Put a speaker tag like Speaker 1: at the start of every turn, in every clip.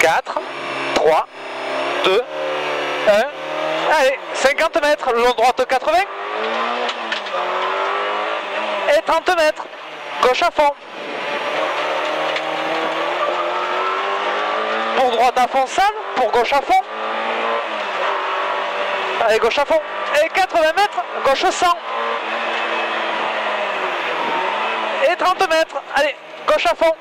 Speaker 1: 4, 3, 2, 1. Allez, 50 mètres, long droite 80. Et 30 mètres, gauche à fond. Pour droite à fond, sale, pour gauche à fond. Allez, gauche à fond. Et 80 mètres, gauche 100. Et 30 mètres, allez, gauche à fond.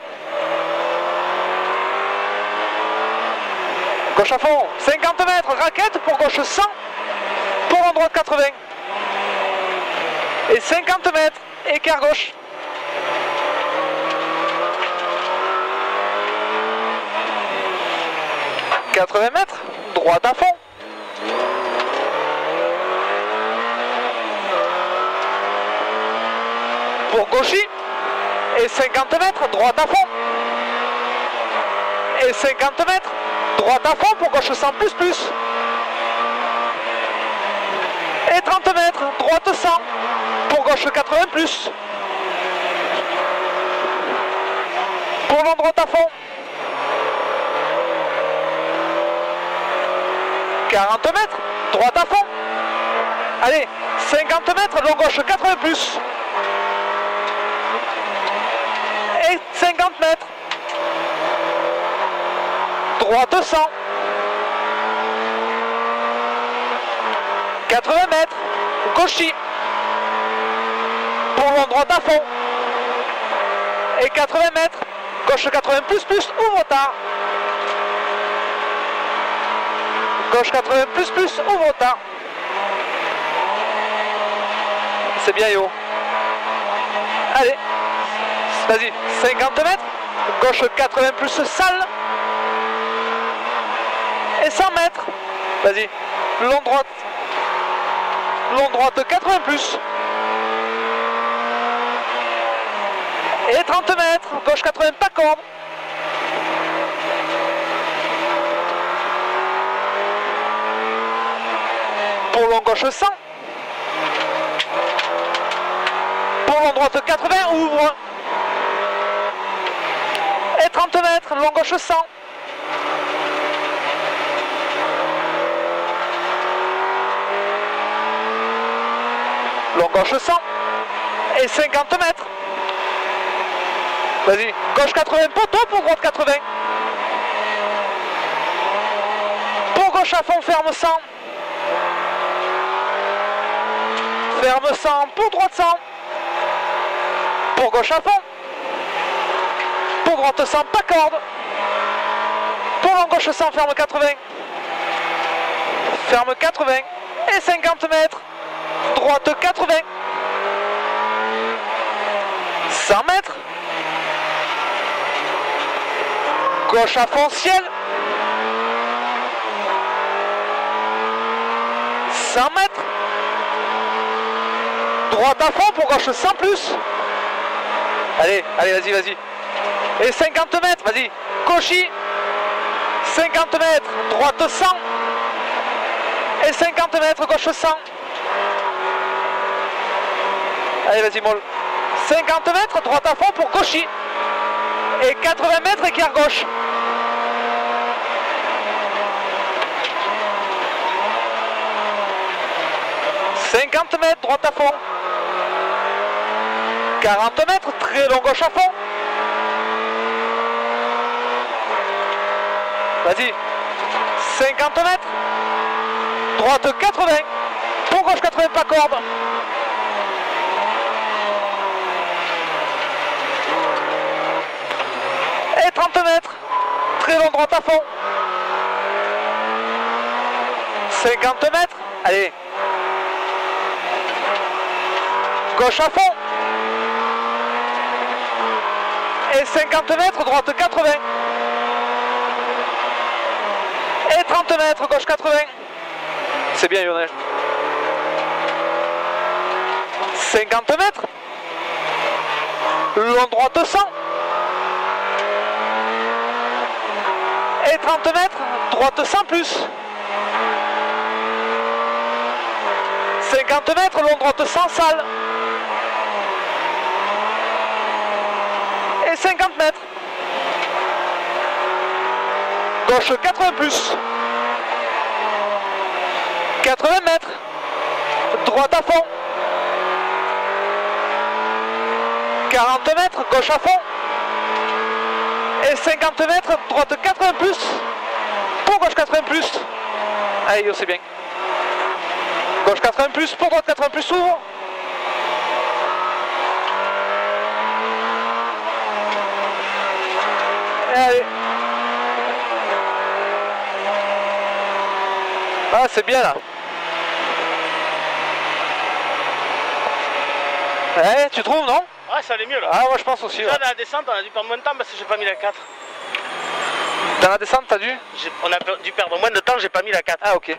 Speaker 1: Gauche à fond, 50 mètres, raquette pour gauche 100, pour en droite 80. Et 50 mètres, écart gauche. « 80 mètres, droite à fond. Pour gauchy. Et 50 mètres, droite à fond. Et 50 mètres, droite à fond pour gauche 100 plus plus. Et 30 mètres, droite 100 pour gauche 80 plus. Pour long droite à fond. 40 mètres, droite à fond. Allez, 50 mètres, long gauche 80 plus. Et 50 mètres. Droite 100. 80 mètres. Gauchy. Pour long droite à fond. Et 80 mètres. Gauche 80 plus plus. Ouvre tard. Gauche 80 plus plus. Ouvre tard. C'est bien Yo. Allez. Vas-y. 50 mètres. Gauche 80 plus sale. Et 100 mètres. Vas-y. Long droite. Long droite 80 plus. Et 30 mètres. Gauche 80 pas corde. Pour long gauche 100. Pour long droite 80 ouvre. Et 30 mètres. Long gauche 100. Long gauche 100 et 50 mètres. Vas-y, gauche 80 poteau pour droite 80. Pour gauche à fond, ferme 100. Ferme 100 pour droite 100. Pour gauche à fond. Pour droite 100, pas corde. Pour long gauche 100, ferme 80. Ferme 80 et 50 mètres. Droite 80. 100 mètres. Gauche à fond ciel. 100 mètres. Droite à fond pour gauche 100 plus. Allez, allez, vas-y, vas-y. Et 50 mètres, vas-y. Gauchy. 50 mètres. Droite 100. Et 50 mètres, gauche 100. Allez, vas-y, molle. 50 mètres, droite à fond pour gauchy. Et 80 mètres, écart gauche. « 50 mètres, droite à fond. 40 mètres, très long gauche à fond. Vas-y. 50 mètres. Droite 80. Pour gauche 80, pas corde. Et 30 mètres. Très long droite à fond. 50 mètres. Allez. Gauche à fond. Et 50 mètres, droite 80. Et 30 mètres, gauche 80. C'est bien Lionel. 50 mètres. Long droite 100. Et 30 mètres, droite 100 plus. 50 mètres, long droite 100 sale. Et 50 mètres. Gauche 80 plus. 80 mètres. Droite à fond. 40 mètres, gauche à fond. Et 50 mètres, droite 80 plus. Pour gauche 80 plus. Allez, c'est bien. Gauche 80 plus, pour droite 80 plus, ouvre. Et allez. Ah, c'est bien là. Eh, tu trouves, non?
Speaker 2: Ouais, ça allait mieux là.
Speaker 1: Ah, moi je pense aussi.
Speaker 2: Là,
Speaker 1: Ouais.
Speaker 2: dans la descente, on a dû perdre moins de temps parce que j'ai pas mis la 4.
Speaker 1: Dans la descente, t'as dû?
Speaker 2: On a dû perdre moins de temps, j'ai pas mis la 4.
Speaker 1: Ah, ok.